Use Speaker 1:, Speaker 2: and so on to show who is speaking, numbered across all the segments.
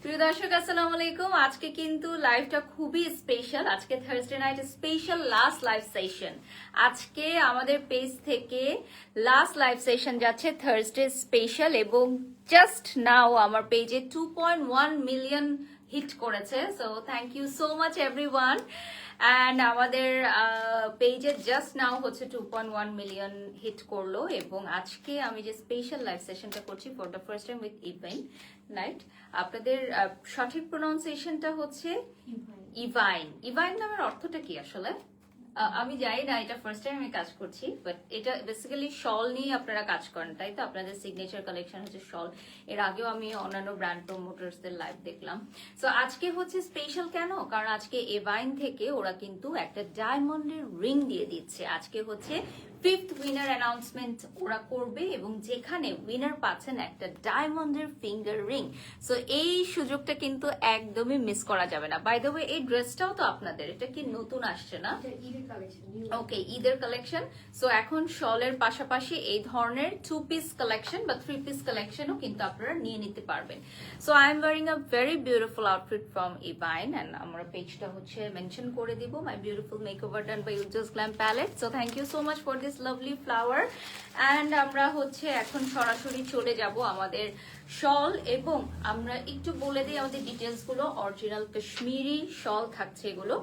Speaker 1: প্রিয় দর্শক আসসালামু আলাইকুম। আজকে কিন্তু লাইভটা খুবই স্পেশাল। আজকে Thursday night special last live session. আজকে আমাদের পেজ থেকে লাস্ট লাইভ সেশন যাচ্ছে থার্সডে স্পেশাল, এবং জাস্ট নাও আমার পেজে 2.1 মিলিয়ন হিট করেছে। So thank you so much everyone. And আমাদের পেজে জাস্ট নাও হচ্ছে 2.1 মিলিয়ন হিট করলো, এবং আজকে আমি যে স্পেশাল লাইভ সেশনটা করছি for the first time with ইভাইন নাইট। আপনাদের সঠিক প্রোনাউন্সিয়েশনটা হচ্ছে ইভাইন। ইভাইন নামের অর্থটা কি আসলে? আমি জানি না, এটা ফার্স্ট টাইম আমি কাজ করছি, বাট এটা বেসিক্যালি শল নিয়ে আপনারা কাজ করেন, তাই তো? আপনাদের সিগনেচার কালেকশন হচ্ছে শল। এর আগেও আমি অন্যান্য ব্র্যান্ড প্রমোটার্সদের লাইভ দেখলাম। সো আজকে হচ্ছে স্পেশাল কেন? কারণ আজকে এভাইন থেকে ওরা কিন্তু একটা ডায়মন্ডের রিং দিয়ে দিচ্ছে। আজকে হচ্ছে 5th উইনার অ্যানাউন্সমেন্ট ওরা করবে, এবং যেখানে উইনার পাচ্ছেন একটা ডায়মন্ডের ফিঙ্গার রিং। সো এই সুযোগটা কিন্তু একদমই মিস করা যাবে না। বাই দ্য ওয়ে, এই ড্রেসটাও তো আপনাদের, এটা কি নতুন আসছে না? ওকে, ঈদের কালেকশন। সো এখন শলের পাশাপাশি এই ধরনের 2 পিস কালেকশন বা 3 পিস কালেকশনও কিন্তু আপনারা নিয়ে নিতে পারবেন। So I am wearing a very beautiful outfit from ইভাইন, এন্ড আমরা পেজটা হচ্ছে মেনশন করে দিব, my beautiful makeover done by Ujjwal glam palette. So thank you so much for this lovely flower. And আমরা হচ্ছে এখন সরাসরি চলে যাব আমাদের শল, এবং আমরা একটু বলে দিই আমাদের ডিটেলস গুলো। অরিজিনাল কাশ্মীরি শল থাকছে এগুলো,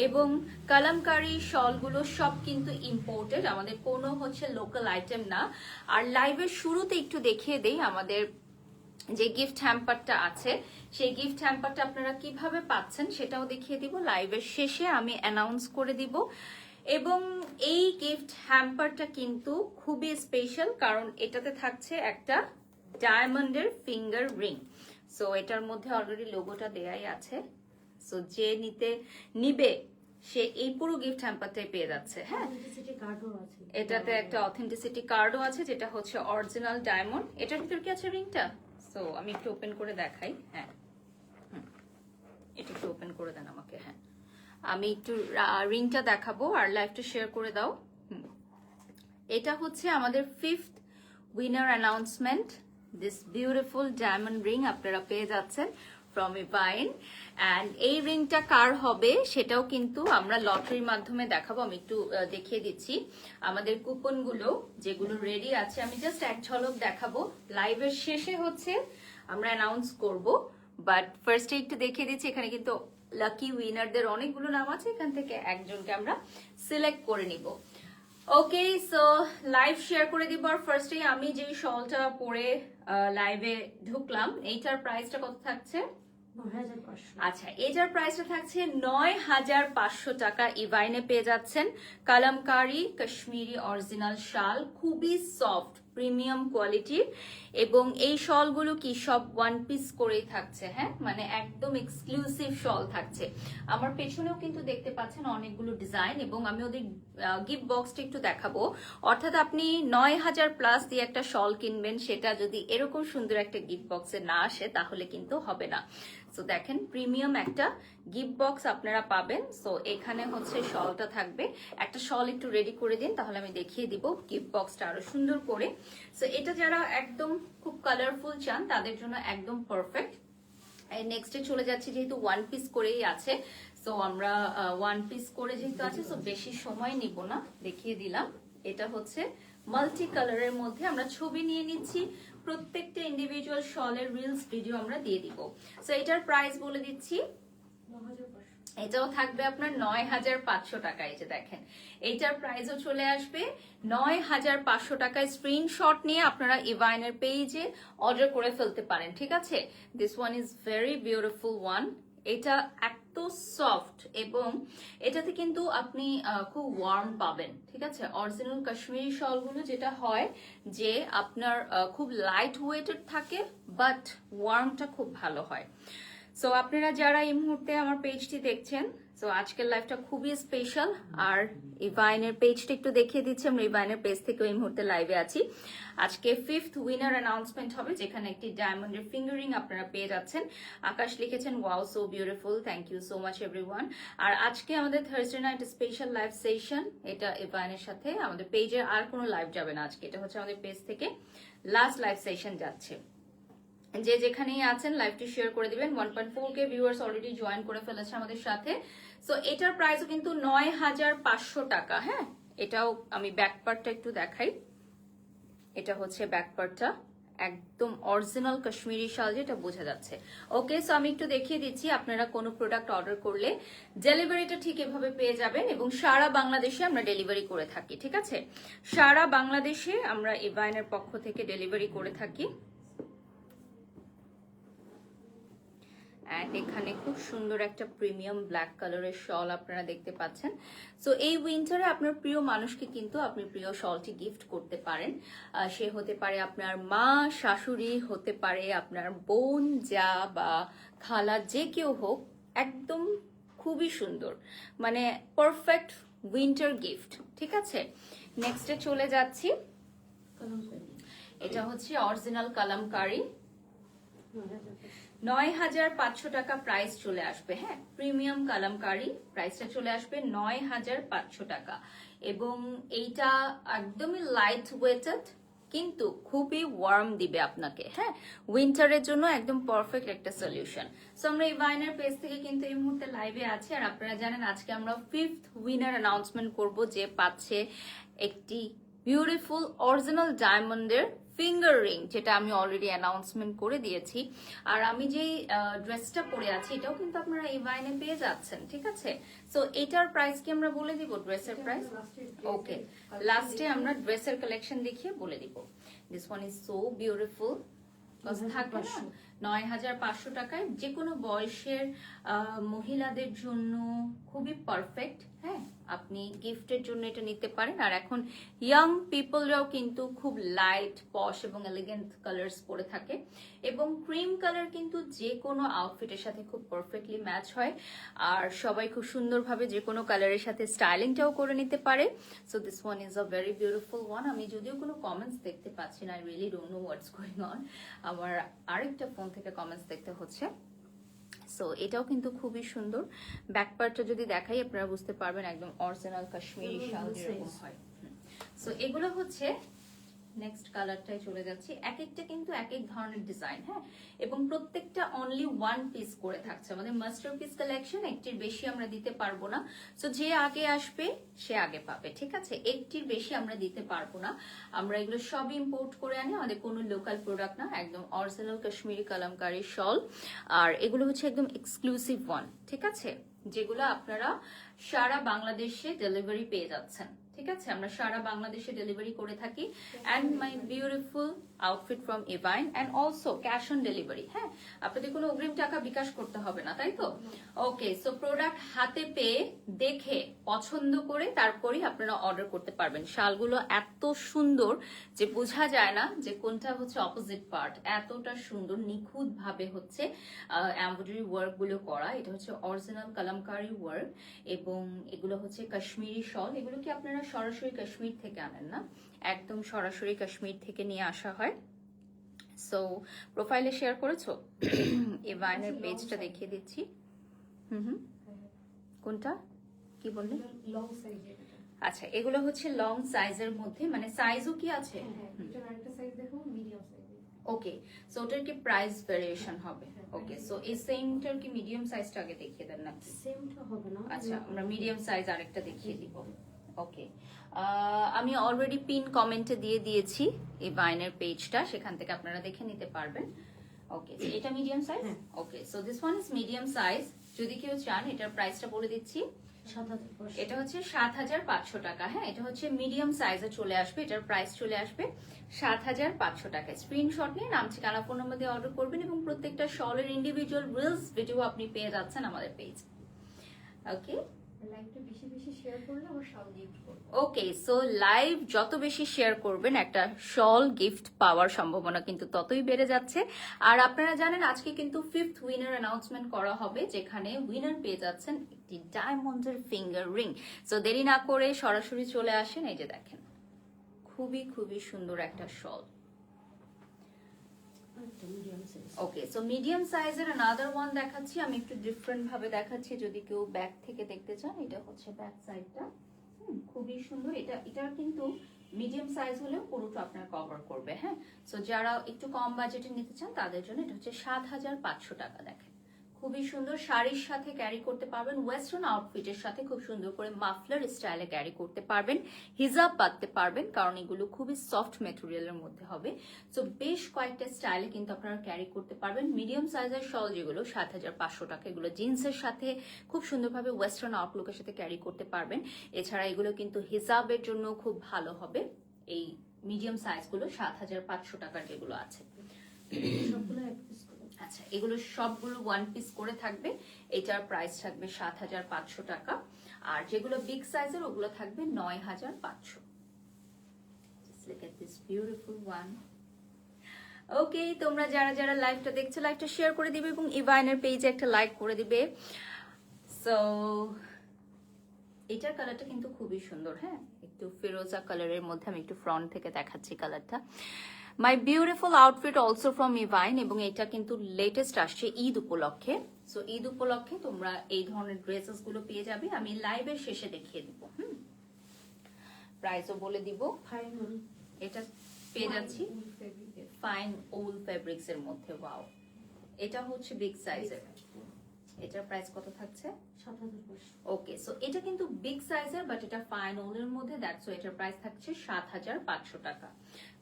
Speaker 1: এবং কালামকারী শলগুলো সব কিন্তু ইম্পোর্টেড, আমাদের কোনো হচ্ছে লোকাল আইটেম না। আর লাইভের শুরুতে একটু দেখিয়ে দেই আমাদের যে গিফট হ্যাম্পারটা আছে, সেই গিফট হ্যাম্পারটা আপনারা কিভাবে পাচ্ছেন সেটাও দেখিয়ে দিব। লাইভের শেষে আমি অ্যানাউন্স করে দিব। এবং এই গিফট হ্যাম্পারটা কিন্তু খুবই স্পেশাল, কারণ এটাতে থাকছে একটা ডায়মন্ডের ফিঙ্গার রিং। সো এটার মধ্যে অলরেডি লোগোটা দেয়াই আছে। সো যে নিবে সে এই পুরো গিফট হ্যাম্পারটাই পেয়ে যাচ্ছে। হ্যাঁ, এটাতে একটা অথেন্টিসিটি কার্ডও আছে, যেটা হচ্ছে অরিজিনাল ডায়মন্ড। এটার ভিতর কি আছে? রিংটা। সো আমি একটু ওপেন করে দেখাই। হ্যাঁ, এটা একটু ওপেন করে দেন আমাকে। হ্যাঁ, আমি একটু রিংটা দেখাবো, আর লাইভটা শেয়ার করে দাও। এটা হচ্ছে আমাদের 5th winner announcement. This beautiful diamond ring আপনারা পেয়ে যাচ্ছেন ফ্রম ইভাইন। অ্যান্ড এই রিংটা কার হবে সেটাও কিন্তু আমরা লটারির মাধ্যমে দেখাবো। আমি একটু দেখিয়ে দিচ্ছি আমাদের কুপনগুলো যেগুলো রেডি আছে। আমি জাস্ট এক ঝলক দেখাবো, লাইভের শেষে হচ্ছে আমরা অ্যানাউন্স করব। বাট ফার্স্টে একটু দেখিয়ে দিচ্ছি, এখানে কিন্তু লাকি উইনারদের অনেকগুলো নাম আছে, এখান থেকে একজনকে আমরা সিলেক্ট করে নিব। ওকে, সো লাইভ শেয়ার করে দিব। আর ফার্স্টে আমি যে শলটা পরে লাইভে ঢুকলাম, এইটার প্রাইসটা কত থাকছে? আচ্ছা, এটার প্রাইসটা থাকছে ৯,৫০০ টাকা। ইভাইনে পেয়ে যাচ্ছেন কালামকারী কাশ্মীরি অরিজিনাল শাল, খুবই সফট প্রিমিয়াম কোয়ালিটির। এবং এই শলগুলো কি সব 1 পিস করেই থাকছে। হ্যাঁ, মানে একদম এক্সক্লুসিভ শল থাকছে। আমার পেছনেও কিন্তু দেখতে পাচ্ছেন অনেকগুলো ডিজাইন, এবং আমি ওদের গিফট বক্সটা একটু দেখাবো। অর্থাৎ আপনি ৯,০০০ প্লাস দিয়ে একটা শল কিনবেন, সেটা যদি এরকম সুন্দর একটা গিফট বক্সে না আসে তাহলে কিন্তু হবে না। সো দেখেন, প্রিমিয়াম একটা গিফট বক্স আপনারা পাবেন। সো এখানে হচ্ছে শলটা থাকবে। একটা শল একটু রেডি করে দিন, তাহলে আমি দেখিয়ে দিব গিফট বক্সটা আরো সুন্দর করে। সো এটা যারা একদম খুব কালারফুল চান তাদের জন্য একদম পারফেক্ট। নেক্সটে চলে যাচ্ছি, যেহেতু 1 পিস করেই আছে। সো আমরা 1 পিস করে যেহেতু আছে, সো বেশি সময় নিব না, দেখিয়ে দিলাম। এটা হচ্ছে মাল্টি কালারের মধ্যে আমরা ছবি নিয়ে নিচ্ছি। প্রত্যেকটা ইন্ডিভিজুয়াল শলের রিলস ভিডিও আমরা দিয়ে দিব। সো এটার প্রাইস বলে দিচ্ছি, এটাও থাকবে আপনার ৯,৫০০ টাকা। এই যে দেখেন, এইটার প্রাইসও চলে আসবে ৯,৫০০ টাকায়। স্ক্রিনশট নিয়ে আপনারা ইভাইনের পেজে অর্ডার করে ফেলতে পারেন, ঠিক আছে? This one is very beautiful one. এটা এত সফট, এবং এটাতে কিন্তু আপনি খুব ওয়ার্ম পাবেন, ঠিক আছে? অরিজিনাল কাশ্মীরি শলগুলো যেটা হয় যে আপনার খুব লাইট ওয়েটেড থাকে, বাট ওয়ার্মটা খুব ভালো হয়। সো আপনারা যারা এই মুহূর্তে আমার পেজটি দেখছেন, সো আজকের লাইভটা খুবই স্পেশাল। আর ইভাইনের পেজটা একটু দেখিয়ে দিচ্ছি, আমরা ইভাইনের পেজ থেকে এই মুহূর্তে লাইভে আছি। আজকে 5th উইনার অ্যানাউন্সমেন্ট হবে, যেখানে একটি ডায়মন্ডের ফিঙ্গারিং আপনারা পেয়ে যাচ্ছেন। আকাশ লিখেছেন wow so beautiful, thank you so much everyone. আর আজকে আমাদের Thursday night special live session, এটা ইভাইনের সাথে। আমাদের পেজে আর কোনো লাইভ যাবে না আজকে, এটা হচ্ছে আমাদের পেজ থেকে লাস্ট লাইভ সেশন যাচ্ছে। যে যেখানেই আছেন লাইভটি শেয়ার করে দিবেন। 1.4K ভিউয়ার্স অলরেডি জয়েন করে ফেলেছে আমাদের সাথে। সো এটার প্রাইসও কিন্তু ৯,৫০০ টাকা। হ্যাঁ, এটাও আমি ব্যাক পার্টটা একটু দেখাই। এটা হচ্ছে ব্যাক পার্টটা, একদম অরিজিনাল কাশ্মীরি শাল, যেটা বোঝা যাচ্ছে। ওকে, সো আমি একটু দেখিয়ে দিচ্ছি, আপনারা কোনো প্রোডাক্ট অর্ডার করলে ডেলিভারিটা ঠিক এভাবে পেয়ে যাবেন এবং সারা বাংলাদেশে আমরা ডেলিভারি করে থাকি। ঠিক আছে, সারা বাংলাদেশে আমরা ইভাইনের পক্ষ থেকে ডেলিভারি করে থাকি। অ্যান্ড এখানে খুব সুন্দর একটা প্রিমিয়াম ব্ল্যাক কালারের শল আপনারা দেখতে পাচ্ছেন। সো এই উইন্টারে আপনার প্রিয় মানুষকে কিন্তু আপনি প্রিয় শলটি গিফট করতে পারেন। সে হতে পারে আপনার মা, শাশুড়ি, হতে পারে আপনার বোন, যা বা খালা, যে কেউ হোক। একদম খুবই সুন্দর, মানে পারফেক্ট উইন্টার গিফট। ঠিক আছে, নেক্সটে চলে যাচ্ছি। এটা হচ্ছে অরিজিনাল কালামকারী, ৯,৫০০ টাকা প্রাইস চলে আসবে। হ্যাঁ, প্রিমিয়াম কালামকারী, প্রাইসটা চলে আসবে ৯,৫০০ টাকা। এবং এইটা একদমই লাইট ওয়েটেড, কিন্তু খুবই ওয়ার্ম দিবে আপনাকে। হ্যাঁ, উইন্টারের জন্য একদম পারফেক্ট একটা সলিউশন। সো আমরা ইভাইনের পেজ থেকে কিন্তু এই মুহূর্তে লাইভে আছি। আর আপনারা জানেন আজকে আমরা 5th উইনার অ্যানাউন্সমেন্ট করব, যে পাচ্ছে একটি বিউটিফুল অরিজিনাল ডায়মন্ডের ফিঙ্গার রিং, যেটা আমি অলরেডি অ্যানাউন্সমেন্ট করে দিয়েছি। আর আমি যে ড্রেসটা পরে আছি এটাও কিন্তু আপনারা ইভাইনে পেয়ে যাচ্ছেন। ঠিক আছে, সো এটার প্রাইস কি আমরা বলে দিব? ড্রেসের প্রাইস ওকে, লাস্টে আমরা ড্রেসের কালেকশন দেখিয়ে বলে দিব। This one is so beautiful. থাকবে না ৯,৫০০ টাকায় যে কোনো বয়সের মহিলাদের জন্য খুবই পারফেক্ট। হ্যাঁ, আপনি গিফটের জন্য এটা নিতে পারেন। আর এখন ইয়াং পিপলরাও কিন্তু খুব লাইট, পশ এবং এলিগেন্ট কালার্স পরে থাকে, এবং ক্রিম কালার কিন্তু যে কোনো আউটফিটের সাথে খুব পারফেক্টলি ম্যাচ হয়। আর সবাই খুব সুন্দরভাবে যে কোনো কালারের সাথে স্টাইলিংটাও করে নিতে পারে। So this one is a very beautiful one. আমি যদিও কোনো কমেন্টস দেখতে পাচ্ছি না, I really don't know what's going on. আমার আরেকটা ফোন থেকে কমেন্টস দেখতে হচ্ছে। সো এটাও কিন্তু খুবই সুন্দর। ব্যাক পার্টটা যদি দেখাই আপনারা বুঝতে পারবেন, একদম অরিজিনাল কাশ্মীরি শাল যেরকম হয়। সো এগুলো হচ্ছে, নেক্সট কালারটাই চলে যাচ্ছি। এক একটা কিন্তু এক এক ধরনের ডিজাইন। হ্যাঁ, এবং প্রত্যেকটা অনলি ওয়ান পিস করে থাকছে। আমাদের মাস্টারপিস কালেকশন, একটির বেশি আমরা দিতে পারবো না। সো যে আগে আসবে সে আগে পাবে। ঠিক আছে, একটির বেশি আমরা দিতে পারবো না। আমরা এগুলো সব ইম্পোর্ট করে আনি, আমাদের কোনো লোকাল প্রোডাক্ট না, একদম অরিজিনাল কাশ্মীরি কালামকারী শল। আর এগুলো হচ্ছে একদম এক্সক্লুসিভ ওয়ান। ঠিক আছে, যেগুলো আপনারা সারা বাংলাদেশে ডেলিভারি পেয়ে যাচ্ছেন। ঠিক আছে, আমরা সারা বাংলাদেশে ডেলিভারি করে থাকি। And my beautiful outfit from ইভাইন, and also cash on delivery. হ্যাঁ, আপনাদের কোনো অগ্রিম টাকা বিকাশ করতে হবে না, তাই তো? ওকে, সো প্রোডাক্ট হাতে পেয়ে দেখে পছন্দ করে তারপরেই আপনারা অর্ডার করতে পারবেন। শালগুলো এত সুন্দর যে বোঝা যায় না যে কোনটা হচ্ছে অপোজিট পার্ট। এতটা সুন্দর নিখুঁত ভাবে হচ্ছে এমব্রয়ডারি ওয়ার্ক গুলো করা। এটা হচ্ছে অরিজিনাল কালামকারী ওয়ার্ক, এবং এগুলো হচ্ছে কাশ্মীরি শল। এগুলো কি আপনারা সরাসরি কাশ্মীর থেকে আনেন না, একদম সরাসরি কাশ্মীর থেকে নিয়ে আসা হয়। সো প্রোফাইলে শেয়ার করেছো? ইভাইনের পেজটা দেখিয়ে দিচ্ছি। কোনটা কি বললেন?
Speaker 2: লং সাইজের।
Speaker 1: আচ্ছা, এগুলো হচ্ছে লং সাইজের মধ্যে, মানে সাইজও কি আছে?
Speaker 2: এটার আরেকটা সাইজ দেখো, মিডিয়াম সাইজের।
Speaker 1: ওকে, সো ওটার কি প্রাইস ভেরিয়েশন হবে? ওকে, সো এই সেমটার কি মিডিয়াম সাইজটা আগে দেখিয়ে দেন নাকি?
Speaker 2: সেমটা হবে না।
Speaker 1: আচ্ছা, আমরা মিডিয়াম সাইজ আরেকটা দেখিয়ে দিব। ওকে, আমি অলরেডি পিন কমেন্টে দিয়ে দিয়েছি এই বাইনের পেজটা, সেখান থেকে আপনারা দেখে নিতে পারবেন। ওকে, এটা medium size. Okay, so this one is medium size. যদি কেউ চান এটার প্রাইসটা বলে দিচ্ছি। এটা হচ্ছে ৭,৫০০ টাকা। হ্যাঁ, এটা হচ্ছে মিডিয়াম সাইজে চলে আসবে। এটার প্রাইস চলে আসবে ৭,৫০০ টাকা। স্ক্রিনশট নিয়ে নাম, ঠিকানা, ফোন নাম্বার দিয়ে অর্ডার করবেন, এবং প্রত্যেকটা শলের ইন্ডিভিজুয়াল রিলস ভিডিও আপনি পেয়ে যাচ্ছেন আমাদের পেজ। ওকে,
Speaker 2: লাইভটা বেশি বেশি শেয়ার করলে আমরা শাল গিফট করব।
Speaker 1: ওকে, সো লাইভ যত বেশি শেয়ার করবেন একটা শল গিফট পাওয়ার সম্ভাবনা কিন্তু ততই বেড়ে যাচ্ছে। আর আপনারা জানেন আজকে কিন্তু 5th উইনার অ্যানাউন্সমেন্ট করা হবে, যেখানে উইনার পেয়ে যাচ্ছেন একটি ডায়মন্ডের ফিঙ্গার রিং। সো দেরি না করে সরাসরি চলে আসেন। এই যে দেখেন, খুবই খুবই সুন্দর একটা শল। ওকে, সো মিডিয়াম সাইজের আনাদার ওয়ান দেখাচ্ছি। আমি একটু ডিফারেন্ট ভাবে দেখাচ্ছি, যদি কেউ ব্যাক থেকে দেখতে চান। এটা হচ্ছে ব্যাক সাইডটা, খুবই সুন্দর। এটার কিন্তু মিডিয়াম সাইজ হলেও পুরোটা আপনার কভার করবে। হ্যাঁ, সো যারা একটু কম বাজেটে নিতে চান তাদের জন্য এটা হচ্ছে 7,500 টাকা। দেখেন খুবই সুন্দর, শাড়ির সাথে ক্যারি করতে পারবেন, ওয়েস্টার্ন আউটফিটের সাথে খুব সুন্দর করে মাফলার স্টাইলে ক্যারি করতে পারবেন, হিজাব বাঁধতে পারবেন, কারণ এগুলো খুবই সফট মেটেরিয়ালের মধ্যে হবে। সো বেশ কয়েকটা স্টাইলে কিন্তু আপনারা ক্যারি করতে পারবেন। মিডিয়াম সাইজের শল যেগুলো 7,500 টাকা, এগুলো জিন্সের সাথে খুব সুন্দরভাবে ওয়েস্টার্ন আউটলুকের সাথে ক্যারি করতে পারবেন। এছাড়া এগুলো কিন্তু হিজাবের জন্য খুব ভালো হবে। এই মিডিয়াম সাইজগুলো 7,500 টাকার যেগুলো আছে,
Speaker 2: সবগুলো এক পিস করে।
Speaker 1: আচ্ছা এগুলো সবগুলো ওয়ান পিস করে থাকবে। এটার প্রাইস থাকবে 7,500 টাকা। আর যেগুলো বিগ সাইজের ওগুলো থাকবে 9,500। Just look at this beautiful one. ওকে, তোমরা যারা যারা লাইভটা দেখছো লাইভটা শেয়ার করে দিবে এবং ইভাইনের পেজে একটা লাইক করে দিবে। সো এটার কালারটা কিন্তু খুবই সুন্দর। হ্যাঁ, একটু ফিরোজা কালারের মধ্যে আমি একটু ফ্রন্ট থেকে দেখাচ্ছি কালারটা। My beautiful outfit also from ইভাইন, এবং এটা কিন্তু লেটেস্ট আসছে ঈদ উপলক্ষে। সো ঈদ উপলক্ষে তোমরা এই ধরনের ড্রেসেস গুলো পেয়ে যাবে। আমি লাইভের শেষে দেখিয়ে দিব। প্রাইসও বলে দিব।
Speaker 2: ফাইনাল
Speaker 1: এটা পেয়ে যাচ্ছি ফাইন ওল ফেব্রিক্স এর মধ্যে। ওয়াও, এটা হচ্ছে বিগ সাইজের। এটার প্রাইস কত থাকছে?
Speaker 2: 7,500।
Speaker 1: ওকে, সো এটা কিন্তু বিগ সাইজের, বাট এটা ফাইন ওলের মধ্যে, দ্যাটস ওয়াই এটার প্রাইস থাকছে 7,500 টাকা।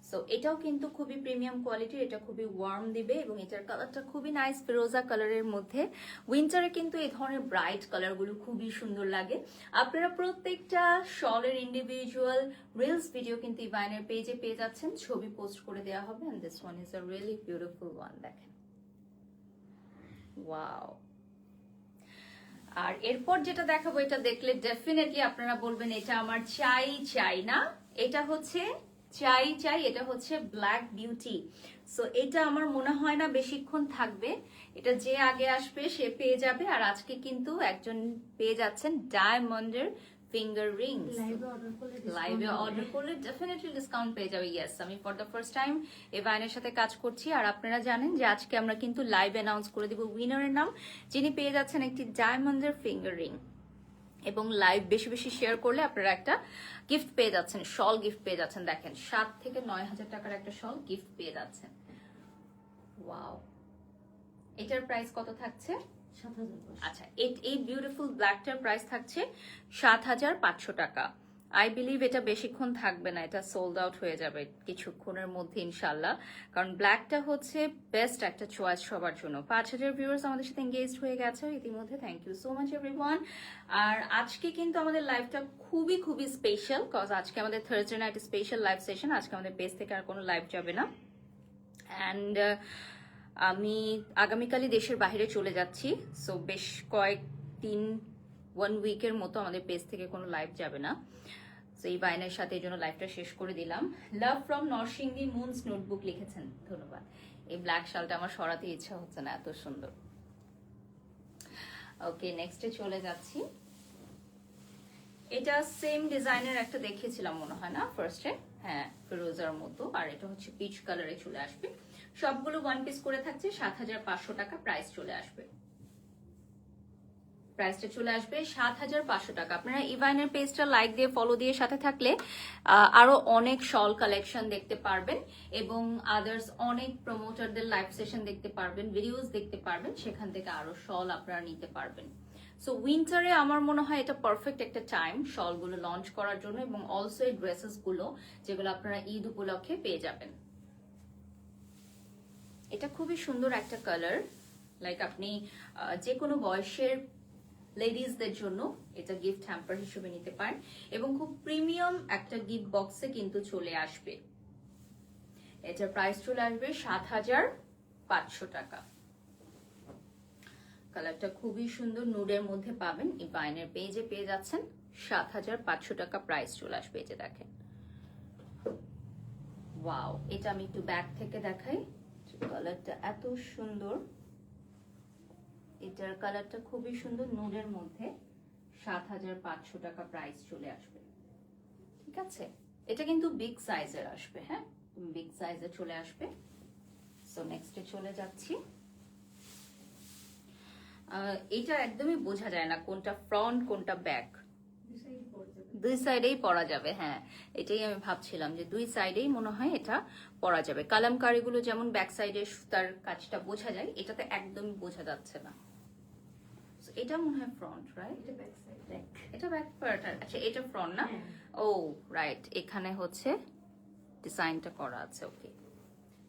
Speaker 1: সো এটাও কিন্তু খুবই প্রিমিয়াম কোয়ালিটির, এটা খুবই ওয়ার্ম দিবে এবং এটার কালারটা খুবই নাইস ফিরোজা কালারের মধ্যে। উইন্টারে কিন্তু এই ধরনের ব্রাইট কালারগুলো খুবই সুন্দর লাগে। আপনারা প্রত্যেকটা শলের ইন্ডিভিজুয়াল রিলস ভিডিও কিন্তু ইভাইনের পেজে পেয়ে যাচ্ছেন, ছবি পোস্ট করে দেওয়া হবে। And this one is a really beautiful one. দেখেন, ওয়াও। আর এরপর যেটা দেখাবো, এটা দেখলে ডেফিনেটলি আপনারা বলবেন এটা আমার চাই চাই। না, এটা হচ্ছে চাই চাই, এটা হচ্ছে ব্ল্যাক বিউটি। সো এটা আমার মনে হয় না বেশিক্ষণ থাকবে, এটা যে আগে আসবে সে পেয়ে যাবে। আর আজকে কিন্তু একজন পেয়ে যাচ্ছেন ডায়মন্ডের ফিঙ্গার রিংস। লাইভে অর্ডার করলে ডেফিনেটলি ডিসকাউন্ট পেয়ে যাবে। ইয়েস, আমি ফর দ্য ফার্স্ট টাইম ইভাইনের সাথে কাজ করছি। আর আপনারা জানেন যে আজকে আমরা কিন্তু লাইভ অ্যানাউন্স করে দিব উইনারের নাম, যিনি পেয়ে যাচ্ছেন একটি ডায়মন্ডের ফিঙ্গার রিং। এবং লাইভ বেশি বেশি শেয়ার করলে আপনারা একটা গিফট পেয়ে যাচ্ছেন, শল গিফট পেয়ে যাচ্ছেন। দেখেন 7 থেকে 9,000 টাকার একটা শল গিফট পেয়ে যাচ্ছেন। ওয়াও, এটার প্রাইস কত থাকছে?
Speaker 2: 7,500।
Speaker 1: আচ্ছা, এই বিউটিফুল ব্ল্যাকটার প্রাইস থাকছে 7,500 টাকা। আই বিলিভ এটা বেশিক্ষণ থাকবে না, এটা সোল্ড আউট হয়ে যাবে কিছুক্ষণের মধ্যে ইনশাল্লাহ। কারণ ব্ল্যাকটা হচ্ছে বেস্ট একটা চয়েস সবার জন্য। 5,000 ভিউয়ার্স আমাদের সাথে এঙ্গেজড হয়ে গেছে ইতিমধ্যে। Thank you so much everyone. আর আজকে কিন্তু আমাদের লাইভটা খুবই খুবই স্পেশাল, কজ আজকে আমাদের Thursday night special live session. আজকে আমাদের পেজ থেকে আর কোনো লাইভ যাবে না। অ্যান্ড আমি আগামীকালই দেশের বাইরে চলে যাচ্ছি। সো বেশ কয়েকদিন, 1 উইকের মতো আমাদের পেজ থেকে কোনো লাইভ যাবে না। সো এই বাইনের সাথে এই জন্য লাইভটা শেষ করে দিলাম। Love from Narsingdi moons notebook লিখেছেন, ধন্যবাদ। এই ব্ল্যাক শালটা আমার সরাতে ইচ্ছা হচ্ছে না, এত সুন্দর। ওকে, নেক্সটে চলে যাচ্ছি। এটা সেম ডিজাইনের একটা দেখিয়েছিলাম মনে হয় না ফার্স্টে? হ্যাঁ, ফিরোজার মতো। আর এটা হচ্ছে পিচ কালারে চলে আসবে। সবগুলো ওয়ান পিস করে থাকছে 7,500 টাকা। প্রাইস চলে আসবে, প্রাইসটা চলে আসবে 7,500 টাকা। আপনারা ইভাইনের পেজটা লাইক দিয়ে ফলো দিয়ে সাথে থাকলে আরো অনেক শল কালেকশন দেখতে পারবেন এবং আদার্স অনেক প্রমোটারদের লাইভ সেশন দেখতে পারবেন, ভিডিওস দেখতে পারবেন, সেখান থেকে আরো শল আপনারা নিতে পারবেন। সো উইন্টারে আমার মনে হয় এটা পারফেক্ট একটা টাইম শলগুলো লঞ্চ করার জন্য, এবং অলসো এই ড্রেসেস গুলো যেগুলো আপনারা ঈদ উপলক্ষে পেয়ে যাবেন। এটা খুবই সুন্দর একটা কালার, লাইক আপনি যে কোনো বয়সের লেডিজদের জন্য এটা গিফট হ্যাম্পার হিসেবে নিতে পারেন এবং খুব প্রিমিয়াম একটা গিফট বক্সে কিন্তু চলে আসবে। এটার প্রাইস চলে আসবে 7,500 টাকা। কালারটা খুবই সুন্দর, নুডের মধ্যে পাবেন। ইভাইনের পেজে পেয়ে যাচ্ছেন 7,500 টাকা। প্রাইস চলে আসবে, এই যে দেখেন। ওয়াও, এটা আমি একটু ব্যাক থেকে দেখাই। কালারটা এত সুন্দর, এটার কালারটা খুবই সুন্দর, নুডের মধ্যে। 7,500 টাকা প্রাইস চলে আসবে। ঠিক আছে, এটা কিন্তু বিগ সাইজের আসবে। হ্যাঁ, বিগ সাইজে চলে আসবে। সো নেক্সটে চলে যাচ্ছি। এটা একদমই বোঝা যায় না কোনটা ফ্রন্ট কোনটা ব্যাক। দুই সাইডেই পরা যাবে, হ্যাঁ এটাই আমি ভাবছিলাম যে দুই সাইডেই মনে হয় এটা পরা যাবে। কালামকারীগুলো যেমন ব্যাক সাইডে সুতার কাজটা বোঝা যায়, এটাতে একদমই বোঝা যাচ্ছে না। So, এটা মনে হয় ফ্রন্ট, রাইট?
Speaker 2: এটা ব্যাক সাইড ব্যাক।
Speaker 1: এটা ব্যাক পার্ট, আচ্ছা এটা ফ্রন্ট না?
Speaker 2: হ্যাঁ।
Speaker 1: ও রাইট, এখানে হচ্ছে ডিজাইনটা করা আছে। ওকে,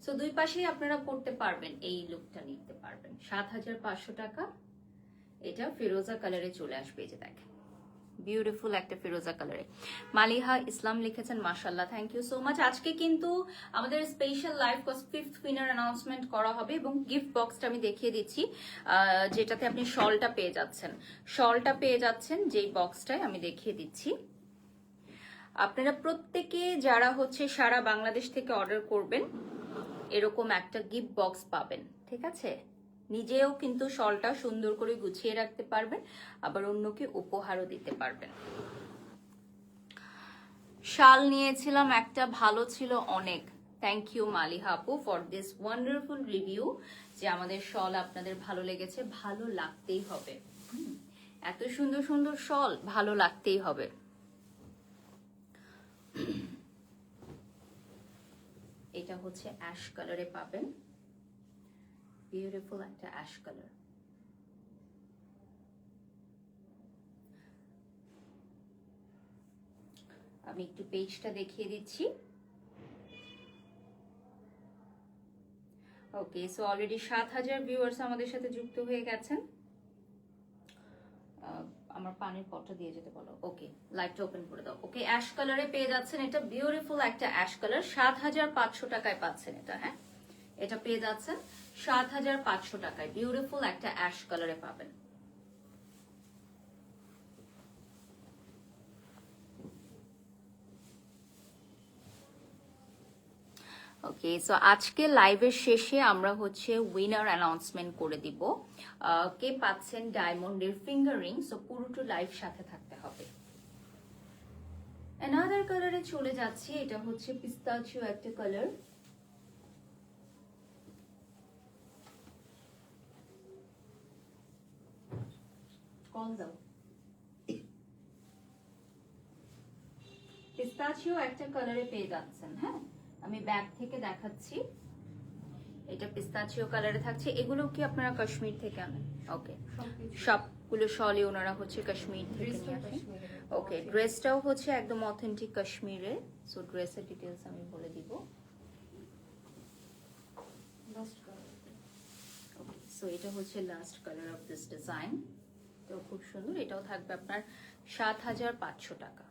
Speaker 1: সো দুই পাশেই আপনারা পড়তে পারবেন, এই লুকটা নিতে পারবেন। ৭৫০০ টাকা। এটা ফিরোজা কালারে চলে আসবে, এই যে দেখেন বিউটিফুল একটা ফিরোজা কালারে। মালিহা ইসলাম লিখেছেন মাশাআল্লাহ, থ্যাংক ইউ সো মাচ। আজকে কিন্তু আমাদের special live cost 5th winner announcement করা হবে এবং গিফট বক্সটা আমি দেখিয়ে দিচ্ছি, যেটাতে আপনি শলটা পেয়ে যাচ্ছেন। শলটা পেয়ে যাচ্ছেন যেই বক্সটায় আমি দেখিয়ে দিচ্ছি। আপনারা প্রত্যেকে যারা হচ্ছে সারা বাংলাদেশ থেকে অর্ডার করবেন এরকম একটা গিফট বক্স পাবেন, ঠিক আছে? নিজেও কিন্তু শলটা সুন্দর করে গুছিয়ে রাখতে পারবেন, আবার অন্যকে উপহারও দিতে পারবেন। শাল নিয়েছিলাম একটা, ভালো ছিল অনেক। থ্যাংক ইউ মালিহা আপু ফর দিস ওয়ান্ডারফুল রিভিউ, যে আমাদের শল আপনাদের ভালো লেগেছে। ভালো লাগতেই হবে, এত সুন্দর সুন্দর শল ভালো লাগতেই হবে। এটা হচ্ছে অ্যাশ কালারে পাবেন, বিউটিফুল একটা অ্যাশ কালার। আমি একটু পেজটা দেখিয়ে দিচ্ছি। ওকে, সো অলরেডি ৭,০০০ ভিউয়ার্স আমাদের সাথে যুক্ত হয়ে গেছেন। আমার পানির পটটা দিয়ে যেতে বলো। ওকে, লাইটটা ওপেন করে দাও। ওকে, অ্যাশ কালারে পেয়ে যাচ্ছেন, এটা বিউটিফুল একটা অ্যাশ কালার। ৭৫০০ টাকায় পাচ্ছেন এটা, হ্যাঁ এটা পেয়ে যাচ্ছেন ৭৫০০ টাকায়। বিউটিফুল একটা অ্যাশ কালারে পাবেন। ওকে, সো আজকে লাইভের শেষে আমরা হচ্ছে উইনার অ্যানাউন্সমেন্ট করে দিব, কে পাচ্ছেন ডায়মন্ডের ফিঙ্গার রিং। সো পুরোটা লাইভ সাথে থাকতে হবে। অ্যানাদার কালারে চলে যাচ্ছি, এটা হচ্ছে পিস্তাচিও একটা কালার। কল দাও। পিস্তাচিও একটা কালারে পেয়ে যাচ্ছেন, হ্যাঁ আমি ব্যাক থেকে দেখাচ্ছি। এটা পিস্তাচিও কালারে থাকছে। এগুলো কি আপনারা কাশ্মীর থেকে আনেন? ওকে, সবগুলো শলই ওনারা হচ্ছে কাশ্মীর থেকে নিয়ে আসেন। ওকে, ড্রেসটাও হচ্ছে একদম অথেন্টিক কাশ্মীরের। সো ড্রেসের ডিটেলস আমি বলে দিব। ওকে, সো এটা হচ্ছে last colour of this design, তো খুব সুন্দর। এটাও থাকবে আপনার ৭৫০০ টাকা।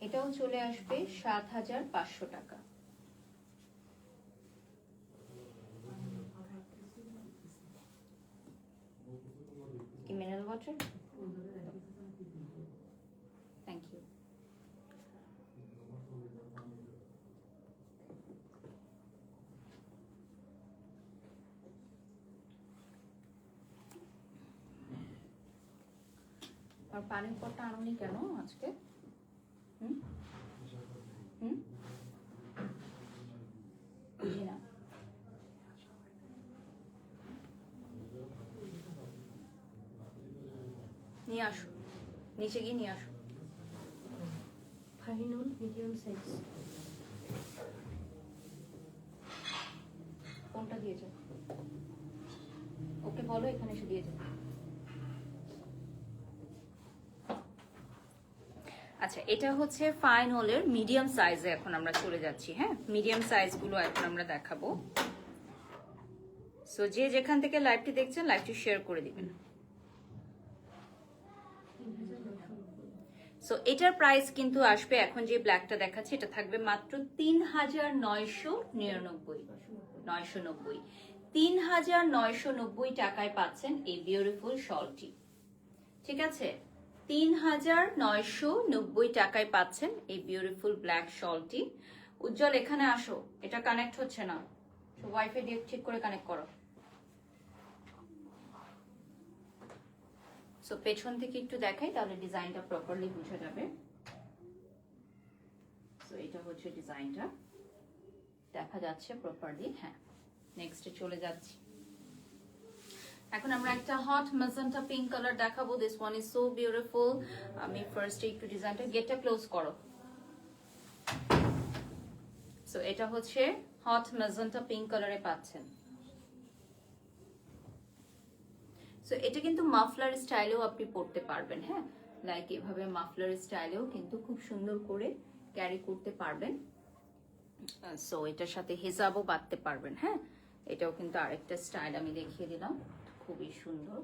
Speaker 1: এটাও চলে আসবে ৭৫০০ টাকা। কি মিনারেল ওয়াটার? Thank you. আর পানির পটটা আনুনি কেন আজকে? হুম হুম বুঝি না। নিয়ে আসো, নিচে গিয়ে নিয়ে আসো।
Speaker 2: Final medium size.
Speaker 1: কোনটা দিয়েছে? ওকে বলো এখানে এসে দিয়েছে। আচ্ছা, এটা হচ্ছে ফাইনালের মিডিয়াম সাইজে এখন আমরা চলে যাচ্ছি। হ্যাঁ, মিডিয়াম সাইজগুলো এখন আমরা দেখাবো। সো যে যেখান থেকে লাইভটি দেখছেন লাইভটি শেয়ার করে দিবেন। সো এটার প্রাইস কিন্তু আসবে, এখন যে ব্ল্যাকটা দেখাচ্ছে এটা থাকবে মাত্র ৩৯৯৯ ৩৯৯৯ টাকায় পাচ্ছেন এই বিউটিফুল শলটি। ঠিক আছে, ৩৯৯৯ টাকায় পাচ্ছেন এই বিউটিফুল ব্ল্যাক শলটি। উজ্জ্বল এখানে আসো, এটা কানেক্ট হচ্ছে না, ওয়াইফাই দিয়ে ঠিক করে কানেক্ট করো। সো পেছন থেকে একটু দেখাই, তাহলে ডিজাইনটা প্রপারলি বোঝা যাবে। সো এটা হচ্ছে ডিজাইনটা, দেখা যাচ্ছে প্রপারলি। হ্যাঁ, নেক্সটে চলে যাচ্ছি। এখন আমরা একটা হট ম্যাজেন্টা পিঙ্ক কালার দেখাবো। This one is so beautiful. আমি ফার্স্টে একটু ডিজাইনটা গেটটা ক্লোজ করো। সো এটা হচ্ছে হট ম্যাজেন্টা পিঙ্ক কালারে পাচ্ছেন। সো এটা কিন্তু মাফলার স্টাইলেও আপনি পরতে পারবেন, হ্যাঁ, লাইক এভাবে মাফলার স্টাইলেও কিন্তু খুব সুন্দর করে ক্যারি করতে পারবেন। সো এটার সাথে হিজাবও বাঁধতে পারবেন, হ্যাঁ, এটাও কিন্তু আরেকটা স্টাইল আমি দেখিয়ে দিলাম, খুবই সুন্দর।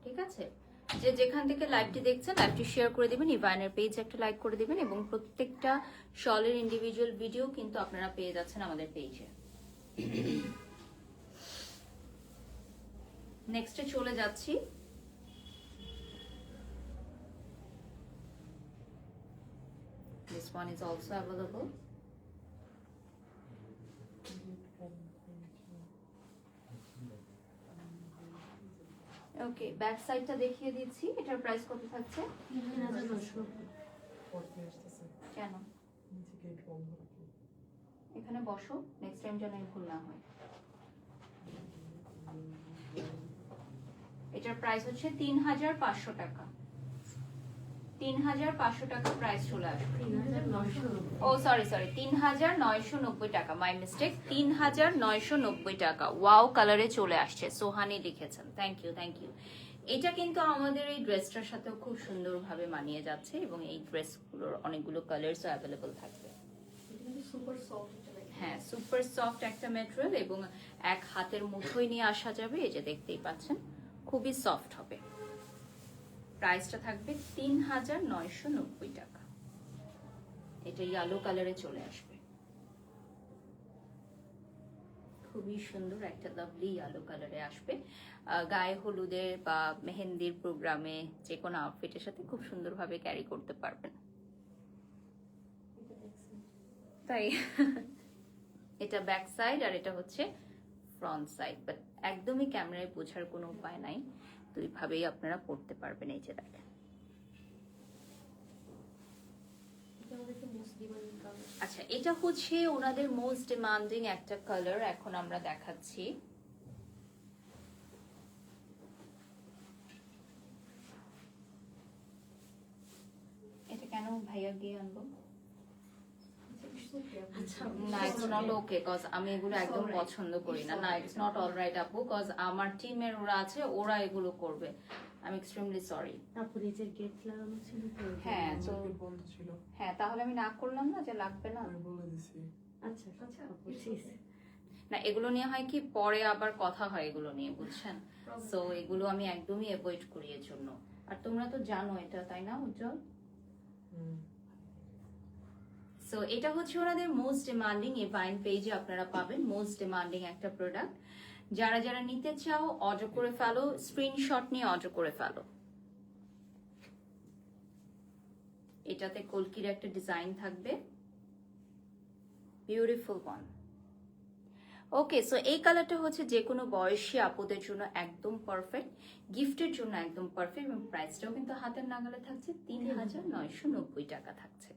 Speaker 1: ঠিক আছে, যে যেখান থেকে লাইভটি দেখছেন লাইভটি শেয়ার করে দিবেন, ইভানের পেজ একটা লাইক করে দিবেন, এবং প্রত্যেকটা শলের ইন্ডিভিজুয়াল ভিডিও কিন্তু আপনারা পেয়ে যাচ্ছেন আমাদের পেজে। নেক্সটে চলে যাচ্ছি। This one is also available. Okay, back সাইডটা দেখিয়ে দিচ্ছি। এটার প্রাইস কত থাকছে?
Speaker 2: 3990।
Speaker 1: কেন? এখানে বসো, নেক্সট টাইম যেন ভুল না হয়। এটার প্রাইস হচ্ছে 3500 টাকা। 3500 টাকা প্রাইস চলে আসবে।
Speaker 2: 3990।
Speaker 1: ও সরি 3990 টাকা, মাই মিস্টেক। 3990 টাকা। ওয়াও কালারে চলে আসছে, সোহানি লিখেছেন, থ্যাংক ইউ থ্যাংক ইউ। এটা কিন্তু আমাদের এই ড্রেসটার সাথেও খুব সুন্দরভাবে মানিয়ে যাচ্ছে, এবং এই ড্রেসগুলোর অনেকগুলো কালারসও অ্যাভেলেবল থাকবে। হ্যাঁ, সুপার সফট একটা ম্যাটেরিয়াল, এবং এক হাতের মুঠোয় নিয়ে আসা যাবে। এই যে দেখতেই পাচ্ছেন, খুবই সফট হবে। প্রাইসটা থাকবে 3990 টাকা। এটা ইয়েলো কালারে চলে আসবে, খুবই সুন্দর একটা লাভলি ইয়েলো কালারে আসবে। গায়ে হলুদের বা মেহেন্দির প্রোগ্রামে যে কোনো আউটফিটের সাথে খুব সুন্দরভাবে ক্যারি করতে পারবেন। তাই এটা ব্যাক সাইড আর এটা হচ্ছে ফ্রন্ট সাইড, বাট একদমই ক্যামেরায় বোঝার কোনো উপায় নাই, দুইভাবেই আপনারা পড়তে পারবেন। এই যে দেখেন, আচ্ছা এটা হচ্ছে ওনাদের মোস্ট ডিমান্ডিং একটা কালার, এখন আমরা দেখাচ্ছি। এটা কেন ভাইয়া গিয়ে আনবো? না, ইটস নট ওকে, কজ আমি এগুলো একদম পছন্দ করি না। না, ইটস নট অলরাইট আপু, কজ আমার টিমের ওরা আছে, ওরা এগুলো করবে। I am extremely sorry.
Speaker 2: তারপরে যে গেট লাগানো ছিল তো।
Speaker 1: হ্যাঁ, তো
Speaker 3: বন্ধ ছিল।
Speaker 1: হ্যাঁ, তাহলে আমি না করলাম না, যে লাগবে না।
Speaker 3: আমি বলে দিছি।
Speaker 2: আচ্ছা আচ্ছা বুঝছিস।
Speaker 1: না, এগুলো নিয়ে হয় কি পরে আবার কথা হয় এগুলো নিয়ে, বুঝছেন? সো এগুলো আমি একদমই অ্যাভয়েড করি এর জন্য। আর তোমরা তো জানো এটা, তাই না উজ্জ্বল? সো এটা হচ্ছে ওনাদের মোস্ট ডিমান্ডিং, এই ভাইন পেজে আপনারা পাবেন মোস্ট ডিমান্ডিং একটা প্রোডাক্ট। যারা যারা নিতে চাও অর্ডার করে ফেলো, স্ক্রিনশট নিয়ে অর্ডার করে ফেলো। এটাতে কলকির একটা ডিজাইন থাকবে, বিউটিফুল ওয়ান। ওকে, সো এই কালারটা হচ্ছে যে কোনো বয়সী আপুদের জন্য একদম পারফেক্ট, গিফটের জন্য একদম পারফেক্ট, এবং প্রাইসটাও কিন্তু হাতের নাগালে থাকছে, 3990 টাকা থাকছে।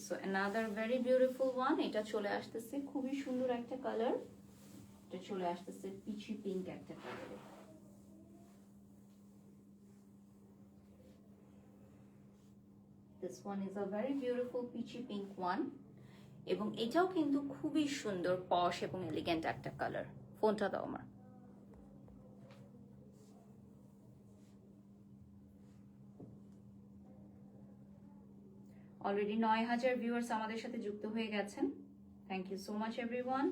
Speaker 1: So another very beautiful one, এটা চলে আসতেছে খুবই সুন্দর একটা কালার, এটা চলে আসতেছে পিচি পিঙ্ক একটা কালারে। This one is a very beautiful peachy pink one, এবং এটাও কিন্তু খুবই সুন্দর পশ এবং এলিগেন্ট একটা কালার। ফোনটা দাও আমার। অলরেডি 9000 ভিউয়ার্স আমাদের সাথে যুক্ত হয়ে গেছেন, thank you so much everyone.